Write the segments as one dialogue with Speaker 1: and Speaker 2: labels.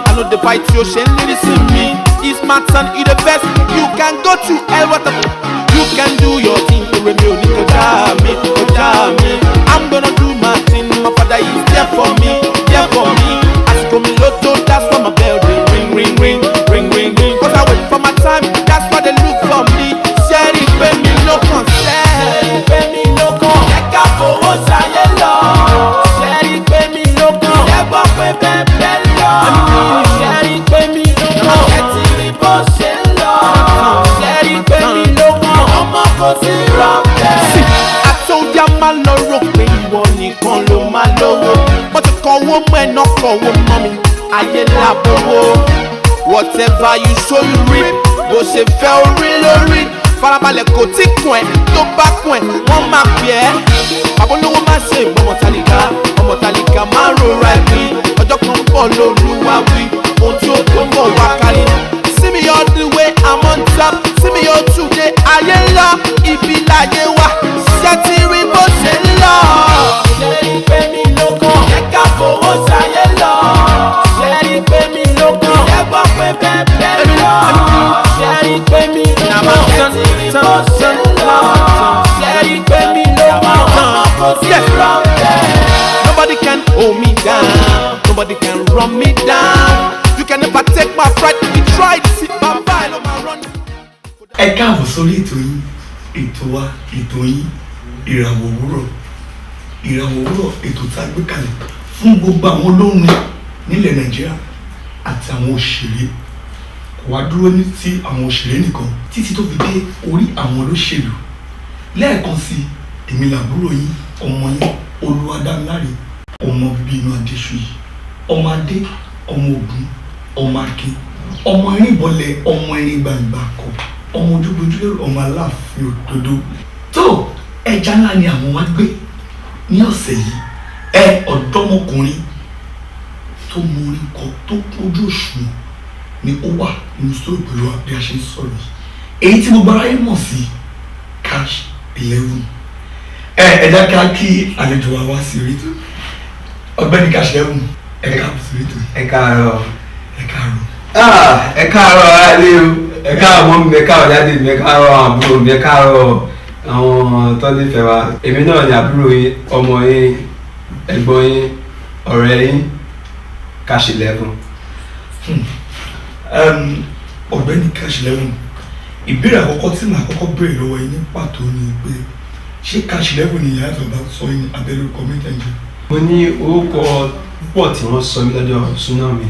Speaker 1: I know the bite your shame, listen me. It's my turn, you the best. You can go to hell, what the you can do your thing. I'm gonna do my thing. My father is there for me, there for me. As you come in lotto, that's why my bell ring, ring, ring, ring, ring, ring. Cause I wait for my time, that's why they look for me. Share it, pay me no concern. Pay me no concern. Check out for what's I love. Share it, pay me no concern. Step up, baby. I told ya my loro pé ìwọ nìkan ló máa lówó. Wọ́n ti kọ owó mọ́ ẹ̀ náà kọ owó mọ́ mi. Ayé làbówó. Whatever you sow you reap. Bó ṣe fẹ́ orí lórí. Farabalẹ̀ kò tí kún ẹ̀ tó bá kún ẹ̀ wọ́n máa pè ẹ́. Bàbá olówó máa ṣe ìgbọ́mọ tálíkà. Ọmọ tálíkà máa ń rora ẹ̀mí. Ọjọ́ kan bọ̀ lóluwà wí. Ohun tí ó tó bọ̀ wá kárí. See me all the way, I'm on top. See me all today, ayé lọ, ibi láyé wá. Ṣé rí bó ṣe ń lọ? Ṣé rí pé mi ló kàn? Ṣé ká fowó ṣayé lọ? Ṣé rí pé mi ló kàn? Ṣé gbọ́ pé bẹ́ẹ̀ lọ? Ṣé rí pé mi ló kàn? Ṣé rí bó ṣe ń lọ? Ṣé rí pé mi ló kàn? Ọmọ kò sí rọ́ọ̀bẹ̀. Nobody can hold me down. Nobody can run me down. You can never take my pride. You try to sit my file on my run.
Speaker 2: Ẹ káàbọ̀ sórí ètò yín, ètò wa, ètò yín, Irawo Owuro. Irawo Owuro ètò tá a gbé kalẹ̀ fún gbogbo àwọn olórin nílẹ̀ Nàìjíríà àti àwọn òṣèré. Kò wá dúró ní ti àwọn òṣèré nìkan títí tó fi dé orí àwọn olóṣèlú. Lẹ́ẹ̀kan sí èmi làbúrò yín, ọmọ yín, Olúwadámiláre, ọmọ bíbí inú Adéṣuyì, ọmọ Adé, ọmọ Ògún, ọmọ Akin, ọmọ erin bọlẹ̀, ọmọ erin gbàgbà kọ, ọmọ ojúgbójú ọmọ Aláàfin òdodo. Tó ẹja ńlá ni àwọn wá gbé ní ọ̀sẹ̀ yìí. Ọ̀dọ́mọkùnrin tó mọ orin kọ tó kójú òṣùwọ̀n ni ó wà nínú sórí pẹ̀lú bí a ṣe ń sọ̀rọ̀ yìí. Èyí tí gbogbo aráyé mọ̀ sí Kash 11. Ẹ̀dá ká kí àlejò wa wá sí orí tó. Ọ̀gbẹ́ni Kash 11. Ẹ káàbọ̀ sí orí tó.
Speaker 3: Ẹ káàárọ̀.
Speaker 2: Ẹ káàárọ̀.
Speaker 3: Ẹ káàárọ̀ alẹ́ o. Ẹ káàárọ̀ mọ́ mi, ẹ káàárọ̀ dáàdì mi, ẹ káàárọ̀ àbúrò mi, ẹ káàárọ̀ àwọn tó nífẹ̀ẹ́ wa. Èmi náà ni àbúrò yín, ọmọ yín, ẹ̀gbọ́n yín, ọ̀rẹ́ yín, Kash 11.
Speaker 2: Ọ̀gbẹ́ni Kash 11, ìbéèrè àkọ́kọ́ tí màá kọ́kọ́ béèrè lọ́wọ́ yín ní pàtó ni pé ṣé Kash 11 ni ìyá àtọ̀dá sọ yín abẹ́lé kọ́mẹ́ntì ẹ̀jẹ̀?
Speaker 3: Mo ní orúkọ púpọ̀ tí wọ́n sọ mí lọ́jọ́ súná mi.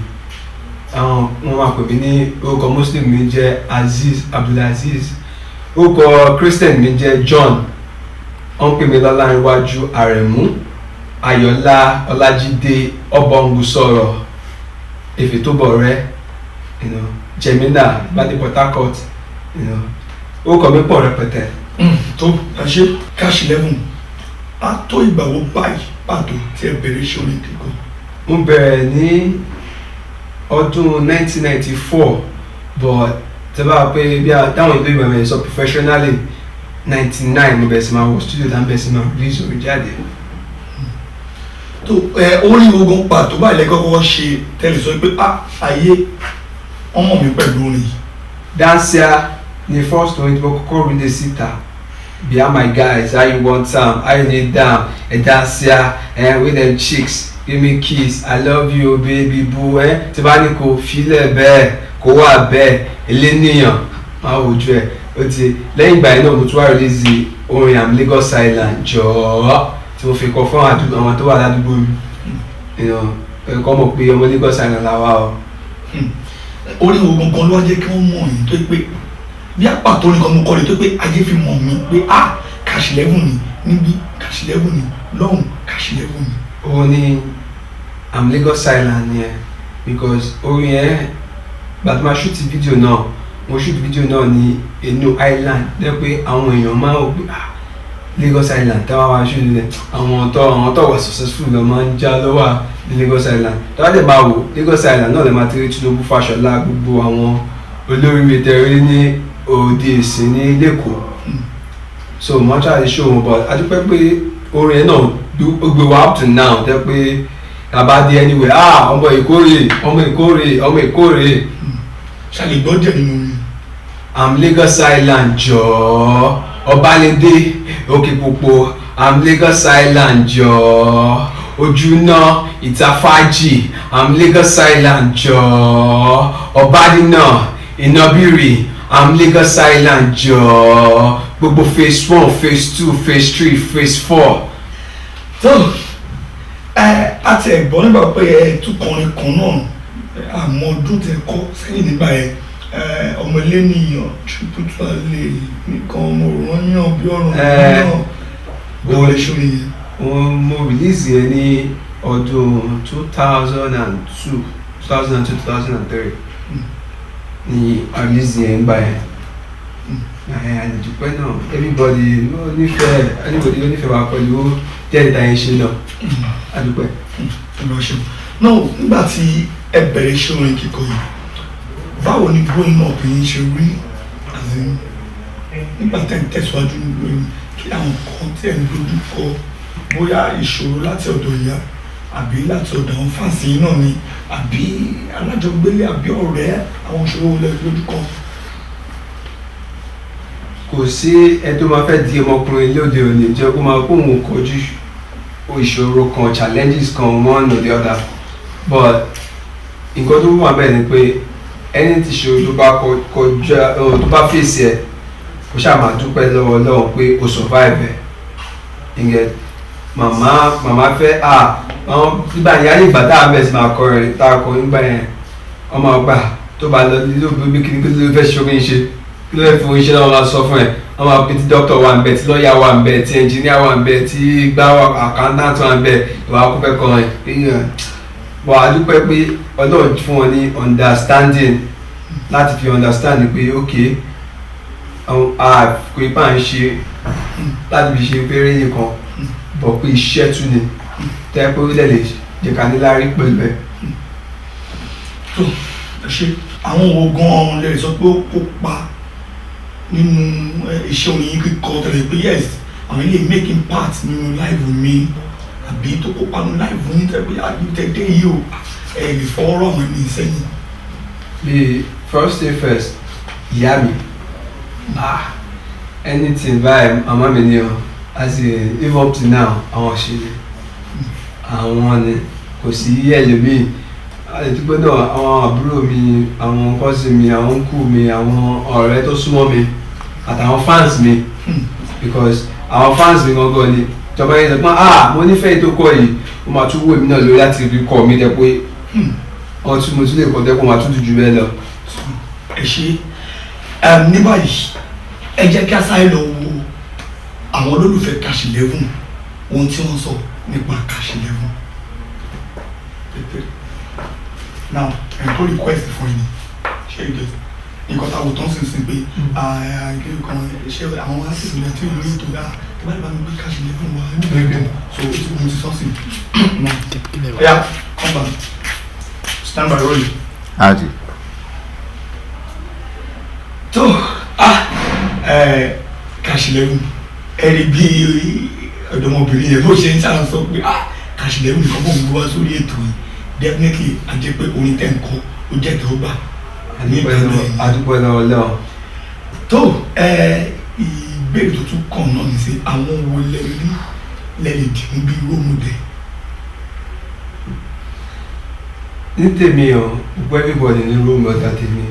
Speaker 3: Wọ́n máa pè mí ní orúkọ Muslim mi jẹ́ Aziz Abdulaziz, orúkọ Christian mi jẹ́ John, wọ́n pè mí Lọ́lárìnwájú Àrẹ̀mú, Ayọ̀lá Ọlájídé Ọbọ̀ngùsọ̀rọ̀, Èfètóbọ̀rẹ́, Jemina Badi Port Harcourt, orúkọ mi pọ̀ rẹpẹtẹ.
Speaker 2: Tó ẹ ṣe Kash 11 á tó ìgbà wo báyìí pàtó tí ẹ bẹ̀rẹ̀ iṣẹ́ orin kíkọ?
Speaker 3: Mo bẹ̀rẹ̀ ní ọdún 1994, but tẹ́ bá pé bí táwọn ìlú ìgbà mẹ́rin sọ professionally 99 mo bẹ̀rẹ̀ sí máa wọ studio tá ń bẹ̀rẹ̀ sí máa release orin jáde.
Speaker 2: Tó orin ogun pàtó báyìí lẹ́kọ̀ọ́ ṣe tẹ́lẹ̀ sọ pé ayé ọmọ mi pẹ̀lú orin yìí.
Speaker 3: Dancia ni first orin tí mo kọ́kọ́ release síta. Be my guys, how you want some, how you need them, Dancia, with them chicks, give me kiss, I love you baby boo, tí bá ní kò filẹ̀ bẹ́ẹ̀, kò wà bẹ́ẹ̀, eléníyàn, máa wojú ẹ̀, ó ti lẹ́yìn ìgbà yẹn náà mo tún wá release orin am Lagos Island jọ̀ọ́ tí mo fi kọ fún àwọn tó wà ládùúgbò mi, kọ́ mọ̀ pé ọmọ Lagos Island làwa o.
Speaker 2: Orin ogun kan ló wá jẹ́ kí wọ́n mọ̀ yín tó pé bí àpàtó nìkan mo kọ́ lè tó pé ayé fi mọ̀ mí pé Kash 11 ni níbí Kash 11 ni lọ́hùn Kash 11 ni.
Speaker 3: ó ní I'm Lagos Island yẹn because orin yẹn gbàtí máa shoot fídíò náà mo shoot fídíò náà ní inú island dẹ́ pé àwọn èèyàn máa ń wò pé Lagos Island táwa wá shoot nílẹ̀ àwọn tó wà successful lọ máa ń já lọ́wọ́ ní Lagos Island táwa dẹ̀ máa wò Lagos Island náà lè máa tẹ́lẹ̀ Tinubu Fáṣọlá gbogbo àwọn olórí tẹ̀rí ní òde ìsìn ní lẹ́kọ̀ọ́ so mo try to show wọn but a dúpẹ́ pé orin yẹn náà gbé wa up to now dẹ́ pé àbádé anyway ọmọ Ìkórè
Speaker 2: ṣàlè gbọ́ díẹ̀ nínú mi.
Speaker 3: I'm Lagos Island jọ̀ọ́ Ọbalẹ́dé Òkèpòpò I'm Lagos Island jọ̀ọ́ Ojúná Ìtafájì I'm Lagos Island jọ̀ọ́ Ọbádínà Ìnàbírì I'm Lagos Island jọ̀ọ́ gbogbo phase 1 phase 2 phase 3 phase 4.
Speaker 2: tó àti ẹ̀gbọ́n nígbà pé ẹ tún kọrin kan náà àmọ́ ọdún tẹ kọ́ sẹ́yìn nígbà yẹn ọmọ ilé nìyàn triple lè nìkan ọmọ òrùn yàn bí ọ̀rùn náà bó lè ṣòro yẹn.
Speaker 3: mo release yẹn ní ọdún 2002 2003 ní release yẹn gbà yẹn. àdìdúpẹ́ náà everybody ló nífẹ̀ẹ́ wa pẹ̀lú díẹ̀ níta yẹn ṣe náà àdúpẹ́.
Speaker 2: náà nígbà tí ẹ bẹ̀rẹ̀ iṣẹ́ orin kíkọ yìí báwo ni growing up yìí ṣe rí nígbà tẹ́ ń tẹ̀síwájú lórí kí àwọn kan tí ẹ̀ ń dojú kọ bóyá ìṣòro láti ọ̀dọ̀ ìyá àbí láti ọ̀dọ̀ àwọn fáǹsì yìí náà ni àbí alájọgbélé àbí ọ̀rẹ́ àwọn ìṣòro wọlé dojú kọ.
Speaker 3: kò sí ẹni tó máa fẹ́ di ọmọkùnrin lóde òní jẹ́ kó máa kó òun kojú ìṣòro kan challenges kan one or the other but nǹkan tó wà bẹ́ẹ̀ ni pé ẹni tí ṣòro tó bá kọjá tó bá fèsì ẹ̀ kó ṣáà máa dúpẹ́ lọ́wọ́ Ọlọ́run pé o survive ẹ̀ ìyẹn màmá fẹ́ àwọn nígbà yẹn á ní ìgbà tá a bẹ̀ sí máa kọ rẹ̀ tá a kọ nígbà yẹn ọmọ ọgbà tó bá lọ nílò bí kí ni kí ló fẹ́ ṣorí ṣe kí ló fẹ́ fi oríṣẹ́ náà máa sọ fún ẹ̀ wọ́n máa pe tí dókítà wà ń bẹ̀ tí lọ́ọ̀yà wà ń bẹ̀ tí ẹnjìníà wà ń bẹ̀ tí gbá àkáńtàntì wà ń bẹ̀ ìwà akófẹ́ kan ẹ̀ wà á dúpẹ́ pé Ọlọ́run fún wọn ní understanding láti fi understand pé ok kò ipá ń ṣe láti fi ṣe péré nìkan bọ̀ pé iṣẹ́ tún ni tẹ́ pé ó lè jẹ́ ká ní lárí pẹ̀lú ẹ̀.
Speaker 2: tó ṣe àwọn wo gan-an lè sọ pé ó kópa nínú iṣẹ́ orin kíkọ tẹ̀lé pé yes àwọn ilé making part nínú live mi àbí tó kópa nínú live yín tẹ̀ pé àdìtẹ̀dẹ̀ yìí o ẹ̀ lè fọwọ́rọ̀ àwọn ẹni sẹ́yìn.
Speaker 3: the first day first ìyá mi anything by mama mi ni o as in even up to now àwọn ṣe àwọn ni kò sí ẹlòmíì àdìtúgbẹ́ náà àwọn àbúrò mi àwọn cousin mi àwọn uncle mi àwọn ọ̀rẹ́ tó súnmọ́ mi àtàwọn fans mi because àwọn fans mi gangan ni ìjọba yẹn sọ pé mo nífẹ̀ẹ́ tó kọ yìí ó máa tún wò mí náà lórí láti rí kọ mi dẹ pé wọ́n tún mo tún lè kọ́ dẹ́kun máa tún jù bẹ́ẹ̀ lọ.
Speaker 2: ẹ ṣe ní báyìí ẹ jẹ́ kí a sáré lọ wo àwọn olólùfẹ́ Kash 11 ohun tí wọ́n sọ nípa Kash 11. now ẹ̀ tó request fún yín ṣé ẹ gẹ̀ nǹkan táwọn tó ń sìn sí pé kan ṣé àwọn asìsì rẹ̀ tí ìlú ètò yá tí wọ́n bá mi gbé Kash 11 wá nígbà so mo ti sọ sí i. oya come back stand by rolling.
Speaker 1: Howdy.
Speaker 2: tó Kash 11 ẹ̀rí bí ọ̀dọ́mọbìnrin yẹn ló ṣe ń sáà sọ pé Kash 11 nìkan bọ̀ ń gbọ́ wá sórí ètò yìí definitely a jẹ́ pé orin tẹ̀ ń kọ́ ó jẹ́ tẹ̀ ó gbà.
Speaker 3: adúpẹ́ lọ́wọ́ lọ́wọ́.
Speaker 2: tó ìbéèrè tó tún kàn náà ní sí àwọn wo lẹ́rí lẹ́lẹ̀ dìmú bí rómùdẹ.
Speaker 3: ní tèmi o gbogbo everybody ní rómù ọ̀dà tèmi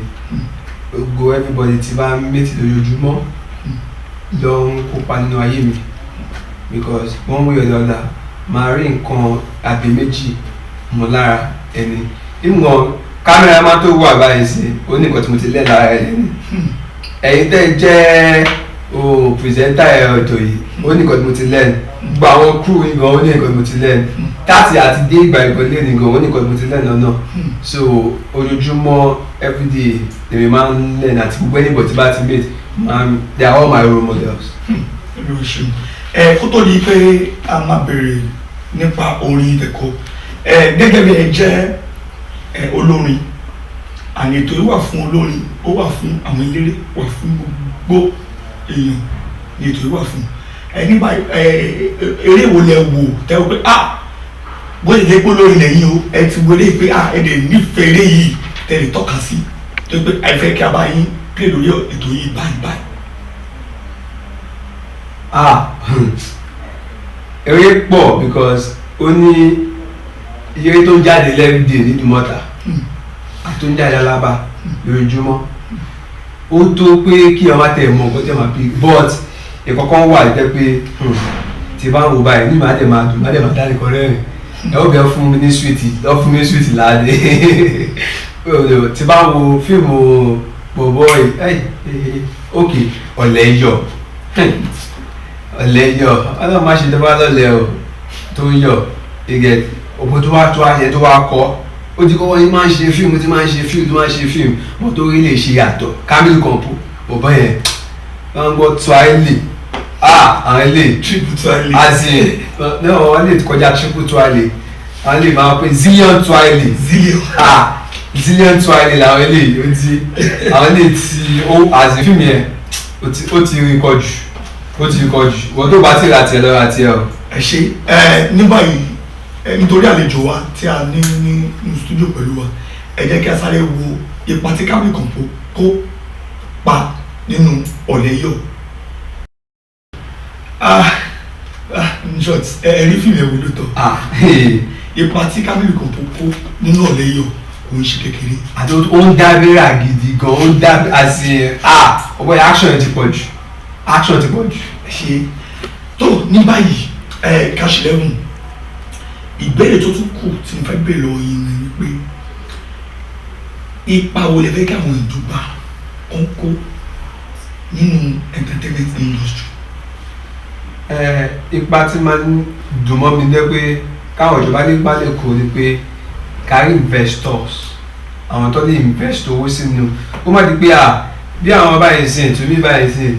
Speaker 3: gbogbo everybody ti bá méjì lójoojúmọ́ lọ ń kópa nínú ayé mi because one way or the other máa rí nǹkan àbí méjì mọ́ lára ẹni ìmọ̀ kámẹ́rà máa tó wà báyìí sí ó ní nǹkan tí mo ti lẹ́ lára ẹni ẹ̀yin tẹ́ jẹ́ pírẹsẹ́ńtà ètò yìí ó ní nǹkan tí mo ti lẹ́nu gbogbo àwọn crew yìí gan ó ní nǹkan tí mo ti lẹ́nu táàtì àti dé ìgbà ìgbọ̀lẹ́ ní gan ó ní nǹkan tí mo ti lẹ́nu náà so ojoojúmọ́ everyday èmi máa ń lẹ́nu àti gbogbo anybody tí bá ti meet they are all my role models.
Speaker 2: Kó tó di pé a máa bèrè nípa orin ìdẹ̀kọ́ gẹ́gẹ́ bí ẹ jẹ́ olórin àní ètò yìí wà fún olórin ó wà fún àwọn eléré wà fún gbogbo èèyàn ní ètò yìí wà fún nígbà eré wo lẹ wò tẹ́wọ́ pé bó ṣe jẹ́ pé olórin lẹ́yìn o ẹ ti wọlé pé ẹ dẹ̀ nífẹ̀ẹ́ eré yìí tẹ̀lé tọ́ka sí tó pé ẹ fẹ́ kí a bá yín pè lórí ètò yìí báyìí.
Speaker 3: Eré pọ̀ because ó ní eré tó ń jáde everyday ní Ìdúmọ̀tà àti tó ń jáde Alábà lójoojúmọ́ ó tó pé kí ọmọ tẹ̀ mọ́ nǹkan tí ọmọ bí but ìkọ̀kan wà jẹ́ pé tí bá ń wo báyìí ní màá dẹ̀ máa dùn màá dẹ̀ máa dá nìkan rẹ́rìn ẹ ó bẹ̀ fún mi ní sweetie lọ́ fún mi ní sweetie láàdé tí bá ń wo fíìmù bọ̀bọ̀ ok ọ̀lẹ́yọ̀ ọlọ́run má ṣe tó bá lọ́lẹ̀ o tó ń yọ̀ ìgẹ̀ òbò tó wá tó ayẹ tó wá kọ́ ó ti kọ́kọ́ yín máa ń ṣe fíìmù tí máa ń ṣe fíìmù mọ́ tó rí lè ṣe yàtọ̀ Camille Compo bọ̀bọ̀ yẹn wọ́n gbọ́ Twiley àwọn ilé
Speaker 2: triple Twiley
Speaker 3: àti náà wọ́n lè kọjá triple Twiley àwọn ilé máa pè zillion Twiley zillion Twiley làwọn ilé ó ti àwọn ilé tí ó àti fíìmù yẹn ó ti rí kọjú ó ti kọ jù wọ́n tó bá ti ra tiẹ̀ lọ́ra tiẹ̀ o.
Speaker 2: ẹ ṣe ní báyìí nítorí àlejò wa tí a ní ní studio pẹ̀lú wa ẹ jẹ́ kí a sáré wo ipa tí Camille Compo kó pa nínú ọ̀lẹ́yọ̀. In short ẹ rí fíìmù ẹ̀wò lóòótọ́ ipa tí Camille Compo kó nínú ọ̀lẹ́yọ̀ kò ń ṣe kékeré.
Speaker 3: àti ó ń dábẹ́rẹ́ gidi gan ó ń dábẹ́rẹ́ àti ọ̀pọ̀ action ti pọ̀ jù action ti pọ̀ jù.
Speaker 2: ṣe tó ní báyìí Kash 11 ìbéèrè tó tún kù tí mo fẹ́ béèrè lọ́wọ́ yín ni pé ipa wo lè fẹ́ kí àwọn ìjọba kan kó nínú entertainment industry.
Speaker 3: ipa tí máa ń dùn mọ́ mi lẹ́ pé káwọn ìjọba nípa lè kó ni pé kárí investors àwọn tó ní invest owó sínú ó má di pé bí àwọn báyìí sìn tún bí báyìí sìn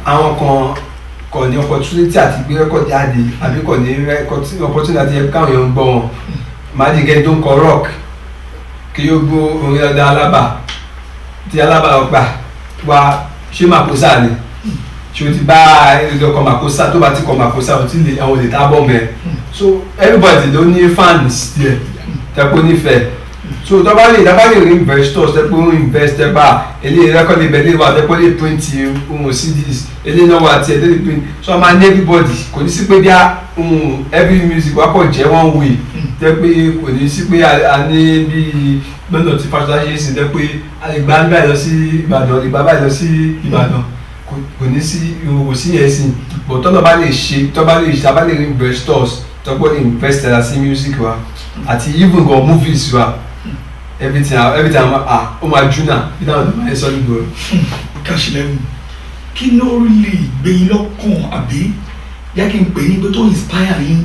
Speaker 3: àwọn kan kò ní opportunity àti gbé record jáde àbí kò ní opportunity àti káwọn èèyàn ń gbọ́ wọn máa di gẹ́gẹ́ tó ń kọ rock kí yóò gbó orin ọ̀dà Alábà tí Alábà gbà wá ṣé Makosa ni ṣé o ti bá ọkọ̀ Makosa tó bá ti kọ Makosa o ti lè àwọn olè tábọ̀ mẹ́ so everybody ló ní fans tiẹ̀ tẹ́pọ̀ nífẹ̀ẹ́ so tọ́ba lè rí investors tẹ́pọ̀ ń invest tẹ́pà eléyìí record label lè wà tẹ́pọ̀ lè print ohun CDs eléyìí náà wà tí ẹ̀ lè print so a máa ní everybody kò ní sí pé bí every music wà pọ̀ jẹ́ one way tẹ́pẹ́ kò ní sí pé a ní bí lọ́nà tí pásítọ̀ ṣe é sìn tẹ́pẹ́ àgbà ń báyìí lọ sí Ìbàdàn ìgbà báyìí lọ sí Ìbàdàn kò ní sí ìhòòhò sí ẹ̀ sìn but tọ́ba bá lè ṣe tọ́ba lè rí investors tọ́pọ̀ lè invest ẹ̀ sí music wa àti even go movies wa everything ó máa júnà bí táwọn ọ̀dọ́ máa ń sọ nígboro.
Speaker 2: Kash 11 kí ló lè gbé yín lọ́kàn àbí yá kí n pè ní pé tó inspire yín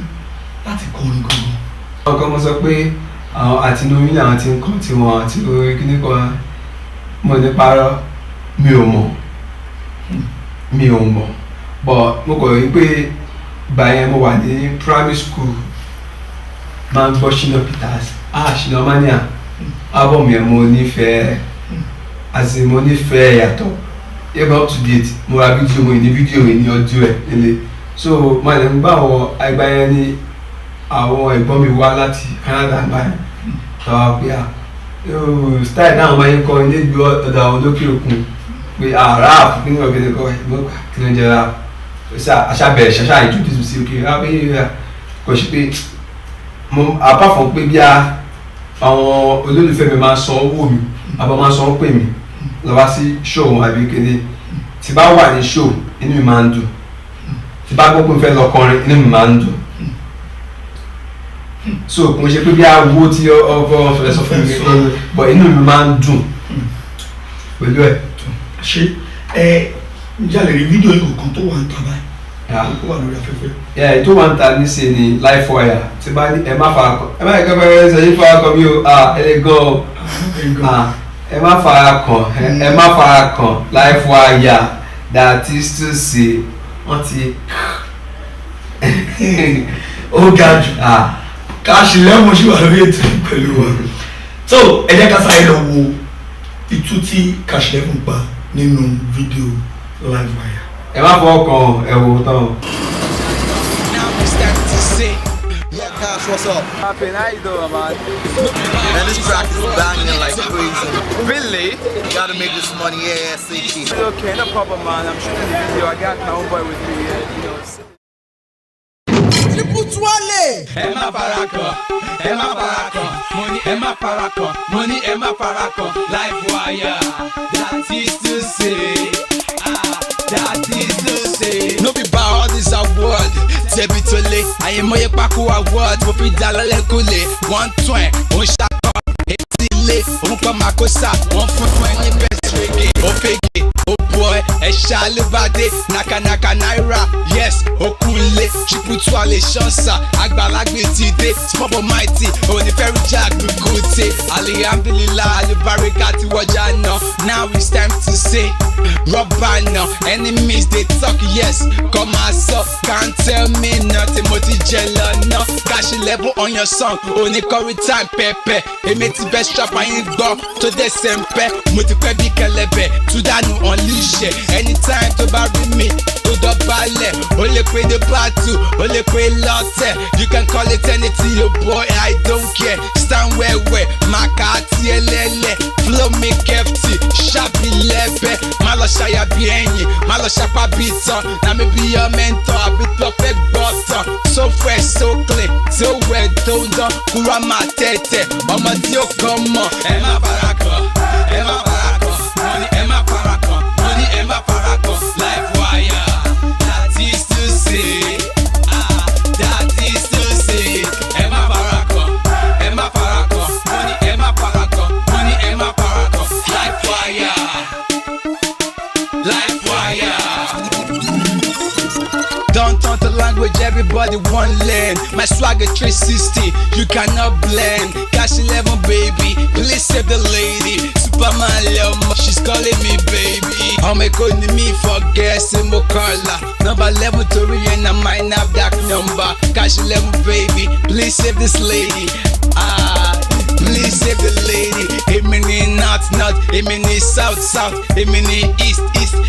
Speaker 2: láti kọrin gangan.
Speaker 3: àwọn kan mọ sọ pé àwọn àtinúyìn làwọn ti ń kọ́ tiwọn àti orin kíní kan mo ní parọ́ mi ò mọ̀ but mo kọ̀ rí pé báyẹn mo wà ní primary school máa ń gbọ́ Shina Peters Shina Mania album yẹn mo nífẹ̀ẹ́ yàtọ̀ even up to date mo ra fídíò mo ní fídíò mi ní ọdún ẹ̀ nílé so máa lè ń gbà àwọn àgbà yẹn ní àwọn ẹ̀gbọ́n mi wá láti Canada báyìí tọ́wọ́ pé style náà máa ń kọ́ ilé ìgbé ọ̀dọ̀ àwọn olókè òkun pé rap nínú ọ̀gẹ̀dẹ̀ kọ́ ẹ̀ kí ló ń jẹ́ rap aṣábẹ̀rẹ̀ ṣaṣá introduce sí òkè rap kò sí pé apart from pé bí àwọn olólùfẹ́ mi máa san owó mi àbọ̀ máa san pè mí lọ wá sí show wọn àbí kéde tí bá wà ní show inú mi máa ń dùn tí bá gbọ́ pé mo fẹ́ lọ kọrin inú mi máa ń dùn so kò ń ṣe pé bí owó tí ọkọ fẹ́ sọ fún mi but inú mi máa ń dùn pẹ̀lú ẹ̀.
Speaker 2: ṣé ǹjẹ́ a lè rí fídíò yìí kan tó wà ń ta báyìí tó wà lórí afẹ́fẹ́.
Speaker 3: ètò wa ń ta níṣẹ́ ni live wire tí bá ní ẹ má fara kàn ẹ má yẹ kẹfẹ́ ṣe yí fara kàn mí o ẹ lè gan o ẹ má fara kàn live wire that is to say wọ́n ti
Speaker 2: ó ga jù Kash lẹ́wọ̀n ṣì wà lórí ètò pẹ̀lú wa. So ẹ jẹ́ ká sáré lọ wo ìtú tí Kash lẹ́wọ̀n pa nínú fídíò live wire.
Speaker 3: ẹ má fọwọ́ kan ẹ wò tán.
Speaker 4: Yeah, Kash, what's up?
Speaker 5: Happen, how you doing, man?
Speaker 4: Man, this track is banging like crazy.
Speaker 5: Really?
Speaker 4: You gotta make this money ASAP.
Speaker 5: Okay, no problem, man. I'm shooting the video. I got my homeboy with me, you know.
Speaker 6: Emma Paraco, money Emma Paraco, money Emma Paraco, live wire. That is to say, that is to say. No be about all this award, Tebitole. I am my Paco award, but we dalale kule. 120, on shaka, etile, on kamakosa, 120 best reggae, opege. Oh boy, Eshalubade, Naka Naka Naira, yes, Okule, Chiputua le chansa, Agbalagbe tide, Small Mighty, Oniferi Jack Bukute, Alhamdulillah, Alibarikati Wajano. Now it's time to say, Robana, enemies they talk, yes, come up, can't tell me nothing, Moti Jelano, Kash level on your song, Onikori time, Pepe, Emeti best trap, I ain't go to the sempe, Mutipebi Kelebe, to that new unleash it. Anytime to bury me, to the ballet, only pay the battle, only pay lost. You can call it anything, your boy, I don't care. Stand where, Makati Lele, flow me kefti, Shabi Lebe, Maloshaya Bienyi, Maloshapa Bita, now me be your mentor, I be perfect butter, so fresh, so clean, so well done, Kurama Tete, Mama Dio, come on, Emma Baraka, Emma Baraka, money Emma Baraka. Emma Paraco, live wire. That is to say, that is to say. Emma Paraco, money Emma Paraco, money Emma Paraco, live wire, live wire. Don't talk the language, everybody one lane. My swagger 360, you cannot blend. Kash 11, baby, please save the lady. Superman love, she's calling me baby. How me calling me for guessing Mokarla. Number 11 to and I might have that number. Kash 11, baby, please save this lady. Please save the lady. Emini north, Emini south, Emini east,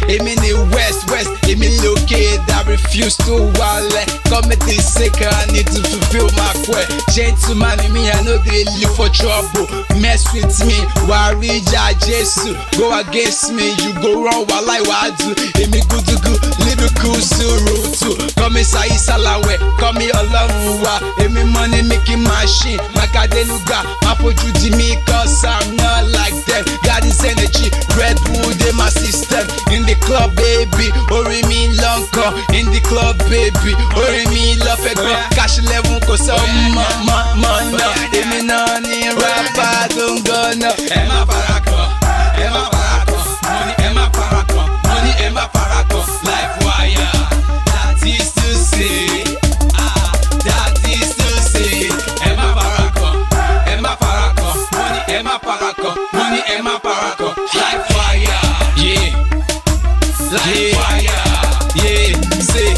Speaker 6: Emini west, Emini locate. I refuse to wallet. Comedy sicker, I need to fulfill my quest. Gentleman, me, I know they live for trouble. Mess with me, Warija Jesu. Go against me, you go wrong while I do. Emi good to go, little cool too. Come inside Salawe, come here along. Emi money making machine, Makadenuga. You me cause I'm not like them. Got this energy, Red Bull in my system. In the club, baby, ori me long call. In the club, baby, ori me love a girl. Kash 11 cause I'm man. Emi nani rapper, don't go no. Emma Paraco, money Emma Paraco, money Emma Paraco, live wire. That is to say, that is to say, Emma Paraco. Emma Paraco, money Emma Paraco, live wire, yeah, live wire, yeah, say,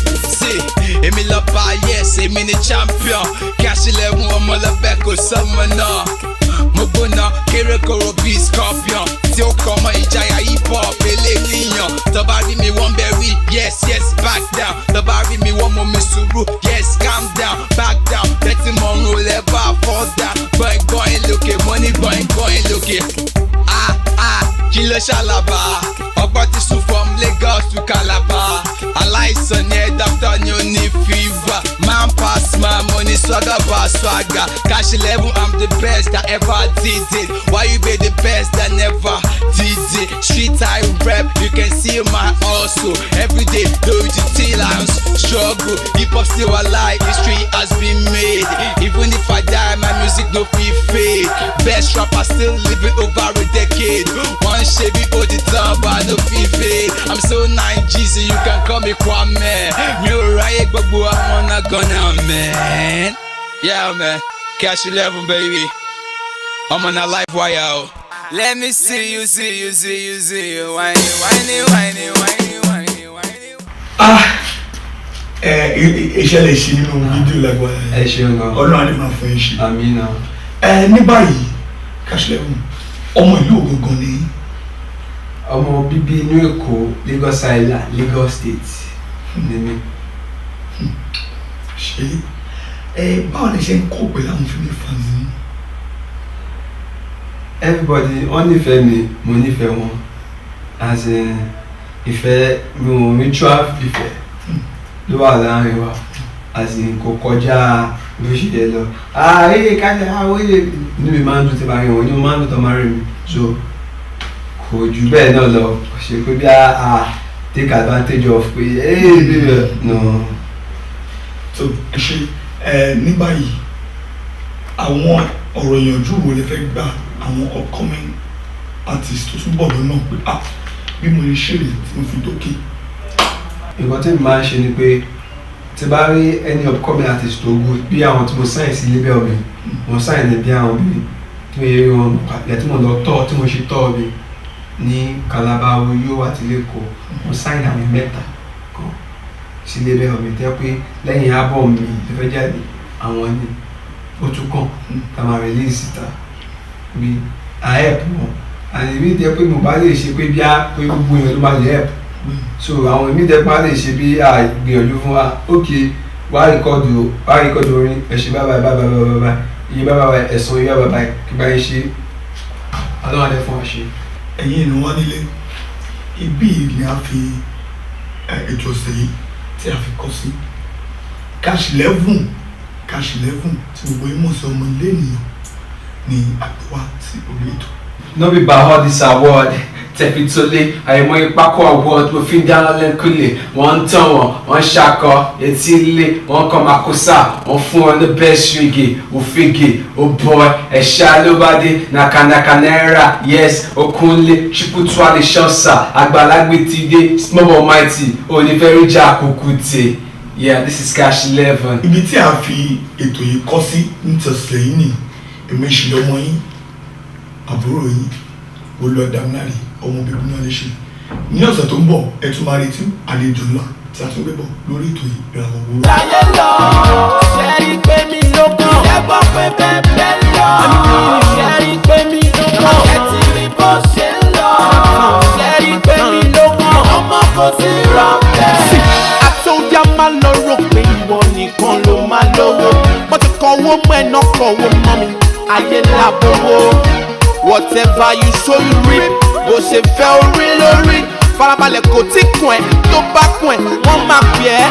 Speaker 6: Emi Lapa, yes, Emi the champion, Kash 11, I'm all about go someone now. Mobuna, Kerekoro be scorpion, Tio Koma, Ijaya hip hop, Ele Nion, Tabari me one berry, yes, back down, Tabari me one more Misuru, yes, calm down, back down, let him on roll ever fall down, boy, going looking, money, boy, going looking, Kilo Shalaba, Ogbatisu from Lagos to Calabar, Aláìsàn ni doctor ni ó ní fever, man pass my money, swagger pass swagger, Kash 11, I'm the best that ever did it, why you be the best that never did it, street I rap, you can see my hustle, everyday do it till I'm struggle, hip hop still alive, history has been made, even if I die, my music no fit fade, best rapper still living over a decade. One shabby for the top, but no fee. I'm so 9G, so you can call me Kwame. You right, but I'm not gonna, man. Yeah, man. Cash 11, baby. I'm on a live wire. Let me see you. Whiny.
Speaker 2: Iṣẹ́ lè ṣe nínú fídíò lágbára
Speaker 3: ẹ ṣeun gan.
Speaker 2: Ọlọ́run á lè máa fún ẹ ṣe.
Speaker 3: àmín náà.
Speaker 2: Ní báyìí Kash 11 ọmọ ìlú ògangan ni.
Speaker 3: ọmọ bíbí inú Èkó Lagos Island Lagos State ni mí.
Speaker 2: Ṣé báwo lè ṣe ń kó pẹ̀lú àwọn fílẹ̀ fans ni.
Speaker 3: Everybody wọ́n nífẹ̀ẹ́ mi mo nífẹ̀ẹ́ wọn as in ìfẹ́ mi ò mutual ìfẹ́ ló wà láàrin wa as in kò kọjá ló ṣe yẹ lọ. Káṣẹ́ àwọn èyí inú mi máa ń dùn tí bá rí wọn ní mo máa ń dùn tó máa rí mi so kò jù bẹ́ẹ̀ náà lọ kò ṣe pé bí take advantage of pé bíbẹ̀ no.
Speaker 2: So ṣe ní báyìí àwọn ọ̀rọ̀ ìyànjú wo lè fẹ́ gbà àwọn upcoming artist tó túbọ̀ lọ́nà pé bí mo lè ṣe rè tí mo fi dókè.
Speaker 3: nǹkan tí mo máa ń ṣe ni pé tí bá rí any upcoming artist tó good bí àwọn tí mo sign sí label mi mo sign ní bí àwọn bí tí mo yẹ wọn pàtàkì tí mo lọ tọ́ tí mo ṣe tọ́ mi ní Calabar Uyo àti lẹ́kọ̀ọ́ mo sign àwọn mẹ́ta kan sí label mi tẹ́ pé lẹ́yìn album mi tó fẹ́ jáde àwọn ni ó tún kàn tá a máa release síta bí a help wọn and èmi tẹ́ pé mo bá lè ṣe pé bí a pé gbogbo èèyàn ló máa lè help so àwọn èmi tẹ́ bá lè ṣe bí a gbìyànjú fún wa ok wá rìkọ́dù orin ẹ̀ṣẹ̀ bábà iye bábà ẹ̀sán iye bábà kí bá yẹn ṣe ọlọ́run adé fún wa ṣe.
Speaker 2: ẹ̀yin ìlú wọn nílé ibi ni a fi ètò ọ̀sẹ̀ yìí tí a fi kọ́ sí Kash 11 tí gbogbo yín mọ̀ sí ọmọ ilé ènìyàn ní àgbéwá sí orí ètò.
Speaker 3: no be by all this award tẹ̀fitolé àìmọ̀ ìpákọ̀ award mo fi ń dáná lẹ́kùnlé wọ́n ń tàn wọ́n ṣakọ etí ilé wọ́n kọ́ makosa wọ́n fún wọn ní best reggae òfegè òbọ̀ ẹ̀ṣá ló bá dé nàkànàkà náírà yes okunlé chiputuale ṣọ́ọ̀ṣà àgbàlagbé ti dé small but mighty onífẹ́ríjà kùkùté yeah this is Kash 11.
Speaker 2: ibi tí a fi ètò yìí kọ́ sí nítòsílẹ̀ yìí ni èmi ṣe ọmọ yín àbúrò yín olùọ̀dàmínárì ọmọ bíbí náà lè ṣe ní ọ̀sẹ̀ tó ń bọ̀ ẹ tún máa retí àlejò ńlá tí a tún gbé bọ̀ lórí ètò yìí Irawo Owuro.
Speaker 1: láyé lọ ṣẹ́rí pé mi ló kàn ẹ gbọ́ pé bẹ́ẹ̀ lọ ṣẹ́rí pé mi ló kàn ẹ ti rí bó ṣe ń lọ ṣẹ́rí pé mi ló kàn ọmọ kò sí rọ́ọ̀bẹ. àtúndà máa lọ rò pé ìwọ nìkan ló máa lówó wọ́n ti kọ́ owó mọ́ ẹ̀ náà kọ́ owó mọ́ mi ayé làbọ̀wọ́. Whatever you sow you reap bó ṣe fẹ́ orí lórí farabalẹ̀ kò tí kún ẹ tó bá kún ẹ wọ́n máa pè ẹ́